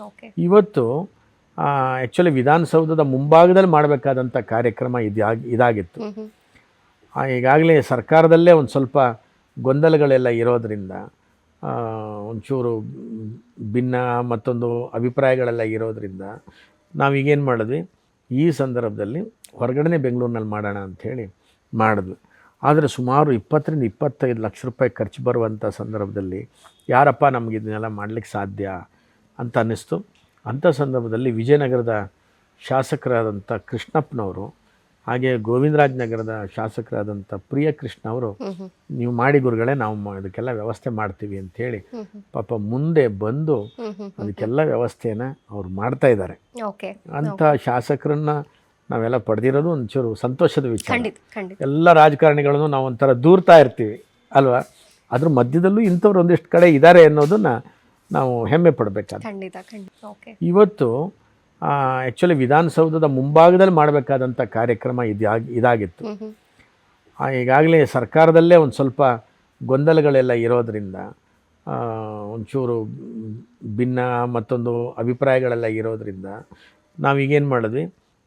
Okay. ಇವತ್ತು actually ವಿಧಾನಸೌಧದ ಮುಂಭಾಗದಲ್ಲಿ ಮಾಡಬೇಕಾದಂಥ ಕಾರ್ಯಕ್ರಮ ಇದಾಗಿತ್ತು. ಈಗಾಗಲೇ ಸರ್ಕಾರದಲ್ಲೇ ಒಂದು ಸ್ವಲ್ಪ ಗೊಂದಲಗಳೆಲ್ಲ ಇರೋದರಿಂದ ಒಂಚೂರು ಭಿನ್ನ ಮತ್ತೊಂದು ಅಭಿಪ್ರಾಯಗಳೆಲ್ಲ ಇರೋದರಿಂದ ನಾವೀಗೇನು ಮಾಡಿದ್ವಿ, ಈ ಸಂದರ್ಭದಲ್ಲಿ ಹೊರಗಡೆ ಬೆಂಗಳೂರಿನಲ್ಲಿ ಮಾಡೋಣ ಅಂಥೇಳಿ ಮಾಡಿದ್ವಿ. ಆದರೆ ಸುಮಾರು 20-25 ಲಕ್ಷ ರೂಪಾಯಿ ಖರ್ಚು ಬರುವಂಥ ಸಂದರ್ಭದಲ್ಲಿ ಯಾರಪ್ಪ ನಮಗೆ ಇದನ್ನೆಲ್ಲ ಮಾಡಲಿಕ್ಕೆ ಸಾಧ್ಯ ಅಂತ ಅನ್ನಿಸ್ತು. ಅಂಥ ಸಂದರ್ಭದಲ್ಲಿ ವಿಜಯನಗರದ ಶಾಸಕರಾದಂಥ ಕೃಷ್ಣಪ್ಪನವರು ಹಾಗೆ ಗೋವಿಂದರಾಜನಗರದ ಶಾಸಕರಾದಂಥ ಪ್ರಿಯಕೃಷ್ಣ ಅವರು ನೀವು ಮಾಡಿ ಗುರುಗಳೇ, ನಾವು ಇದಕ್ಕೆಲ್ಲ ವ್ಯವಸ್ಥೆ ಮಾಡ್ತೀವಿ ಅಂಥೇಳಿ ಪಾಪ ಮುಂದೆ ಬಂದು ಅದಕ್ಕೆಲ್ಲ ವ್ಯವಸ್ಥೆಯನ್ನು ಅವ್ರು ಮಾಡ್ತಾ ಇದ್ದಾರೆ. ಅಂಥ ಶಾಸಕರನ್ನ ನಾವೆಲ್ಲ ಪಡೆದಿರೋದು ಒಂಚೂರು ಸಂತೋಷದ ವಿಚಾರ. ಎಲ್ಲ ರಾಜಕಾರಣಿಗಳನ್ನು ನಾವು ಒಂಥರ ದೂರ್ತಾ ಇರ್ತೀವಿ ಅಲ್ವಾ, ಅದ್ರ ಮಧ್ಯದಲ್ಲೂ ಇಂಥವ್ರು ಒಂದಿಷ್ಟು ಕಡೆ ಇದ್ದಾರೆ ಅನ್ನೋದನ್ನು ನಾವು ಹೆಮ್ಮೆ ಪಡಬೇಕಾದ. ಇವತ್ತು ಆ್ಯಕ್ಚುಲಿ ವಿಧಾನಸೌಧದ ಮುಂಭಾಗದಲ್ಲಿ ಮಾಡಬೇಕಾದಂಥ ಕಾರ್ಯಕ್ರಮ ಇದಾಗಿತ್ತು. ಈಗಾಗಲೇ ಸರ್ಕಾರದಲ್ಲೇ ಒಂದು ಸ್ವಲ್ಪ ಗೊಂದಲಗಳೆಲ್ಲ ಇರೋದರಿಂದ ಒಂಚೂರು ಭಿನ್ನ ಮತ್ತೊಂದು ಅಭಿಪ್ರಾಯಗಳೆಲ್ಲ ಇರೋದರಿಂದ ನಾವೀಗೇನು ಮಾಡಿದ್ವಿ,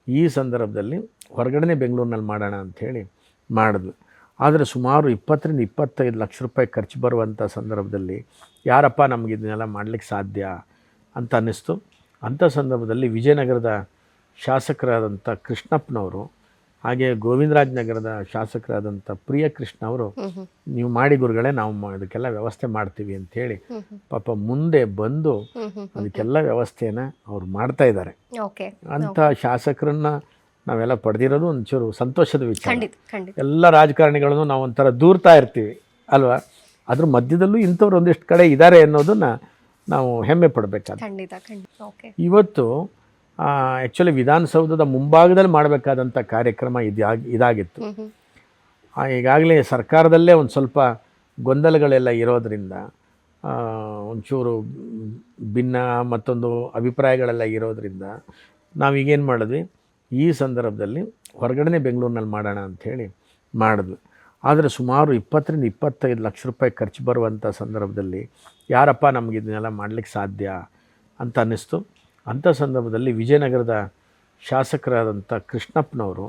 ಈ ಸಂದರ್ಭದಲ್ಲಿ ಹೊರಗಡೆ ಬೆಂಗಳೂರಿನಲ್ಲಿ ಮಾಡೋಣ ಅಂಥೇಳಿ ಮಾಡಿದ್ವಿ. ಆದರೆ ಸುಮಾರು 20-25 ಲಕ್ಷ ರೂಪಾಯಿ ಖರ್ಚು ಬರುವಂಥ ಸಂದರ್ಭದಲ್ಲಿ ಯಾರಪ್ಪ ನಮಗೆ ಇದನ್ನೆಲ್ಲ ಮಾಡಲಿಕ್ಕೆ ಸಾಧ್ಯ ಅಂತ ಅನ್ನಿಸ್ತು. ಅಂಥ ಸಂದರ್ಭದಲ್ಲಿ ವಿಜಯನಗರದ ಶಾಸಕರಾದಂಥ ಕೃಷ್ಣಪ್ಪನವರು ಹಾಗೆ ಗೋವಿಂದರಾಜನಗರದ ಶಾಸಕರಾದಂಥ ಪ್ರಿಯಕೃಷ್ಣ ಅವರು ನೀವು ಮಾಡಿ ಗುರುಗಳೇ, ನಾವು ಇದಕ್ಕೆಲ್ಲ ವ್ಯವಸ್ಥೆ ಮಾಡ್ತೀವಿ ಅಂಥೇಳಿ ಪಾಪ ಮುಂದೆ ಬಂದು ಅದಕ್ಕೆಲ್ಲ ವ್ಯವಸ್ಥೆಯನ್ನು ಅವ್ರು ಮಾಡ್ತಾ ಇದ್ದಾರೆ. ಅಂಥ ಶಾಸಕರನ್ನ ನಾವೆಲ್ಲ ಪಡೆದಿರೋದು ಒಂಚೂರು ಸಂತೋಷದ ವಿಚಾರ. ಎಲ್ಲ ರಾಜಕಾರಣಿಗಳನ್ನು ನಾವು ಒಂಥರ ದೂರ್ತಾ ಇರ್ತೀವಿ ಅಲ್ವಾ, ಅದ್ರ ಮಧ್ಯದಲ್ಲೂ ಇಂಥವ್ರು ಒಂದಿಷ್ಟು ಕಡೆ ಇದ್ದಾರೆ ಅನ್ನೋದನ್ನು ನಾವು ಹೆಮ್ಮೆ ಪಡಬೇಕಾದ. ಇವತ್ತು ಆ್ಯಕ್ಚುಲಿ ವಿಧಾನಸೌಧದ ಮುಂಭಾಗದಲ್ಲಿ ಮಾಡಬೇಕಾದಂಥ ಕಾರ್ಯಕ್ರಮ ಇದಾಗಿತ್ತು. ಈಗಾಗಲೇ ಸರ್ಕಾರದಲ್ಲೇ ಒಂದು ಸ್ವಲ್ಪ ಗೊಂದಲಗಳೆಲ್ಲ ಇರೋದರಿಂದ ಒಂಚೂರು ಭಿನ್ನ ಮತ್ತೊಂದು ಅಭಿಪ್ರಾಯಗಳೆಲ್ಲ ಇರೋದರಿಂದ ನಾವೀಗೇನು ಮಾಡಿದ್ವಿ, ಈ ಸಂದರ್ಭದಲ್ಲಿ ಹೊರಗಡೆ ಬೆಂಗಳೂರಿನಲ್ಲಿ ಮಾಡೋಣ ಅಂಥೇಳಿ ಮಾಡಿದ್ವಿ. ಆದರೆ ಸುಮಾರು 20-25 ಲಕ್ಷ ರೂಪಾಯಿ ಖರ್ಚು ಬರುವಂಥ ಸಂದರ್ಭದಲ್ಲಿ ಯಾರಪ್ಪ ನಮಗೆ ಇದನ್ನೆಲ್ಲ ಮಾಡಲಿಕ್ಕೆ ಸಾಧ್ಯ ಅಂತ ಅನ್ನಿಸ್ತು. ಅಂಥ ಸಂದರ್ಭದಲ್ಲಿ ವಿಜಯನಗರದ ಶಾಸಕರಾದಂಥ ಕೃಷ್ಣಪ್ಪನವರು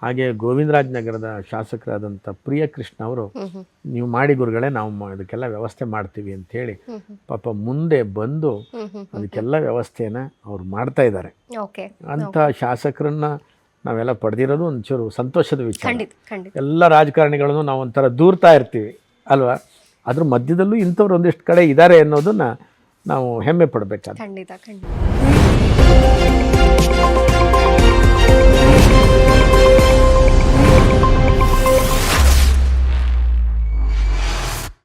ಹಾಗೆ ಗೋವಿಂದರಾಜನಗರದ ಶಾಸಕರಾದಂಥ ಪ್ರಿಯಕೃಷ್ಣ ಅವರು ನೀವು ಮಾಡಿ ಗುರುಗಳೇ, ನಾವು ಇದಕ್ಕೆಲ್ಲ ವ್ಯವಸ್ಥೆ ಮಾಡ್ತೀವಿ ಅಂಥೇಳಿ ಪಾಪ ಮುಂದೆ ಬಂದು ಅದಕ್ಕೆಲ್ಲ ವ್ಯವಸ್ಥೆಯನ್ನು ಅವ್ರು ಮಾಡ್ತಾ ಇದ್ದಾರೆ. ಅಂಥ ಶಾಸಕರನ್ನ ನಾವೆಲ್ಲ ಪಡೆದಿರೋದು ಒಂಚೂರು ಸಂತೋಷದ ವಿಚಾರ. ಎಲ್ಲ ರಾಜಕಾರಣಿಗಳನ್ನು ನಾವು ಒಂಥರ ದೂರ್ತಾ ಇರ್ತೀವಿ ಅಲ್ವಾ, ಅದ್ರ ಮಧ್ಯದಲ್ಲೂ ಇಂಥವ್ರು ಒಂದಿಷ್ಟು ಕಡೆ ಇದ್ದಾರೆ ಅನ್ನೋದನ್ನು ನಾವು ಹೆಮ್ಮೆ ಪಡಬೇಕಾದ.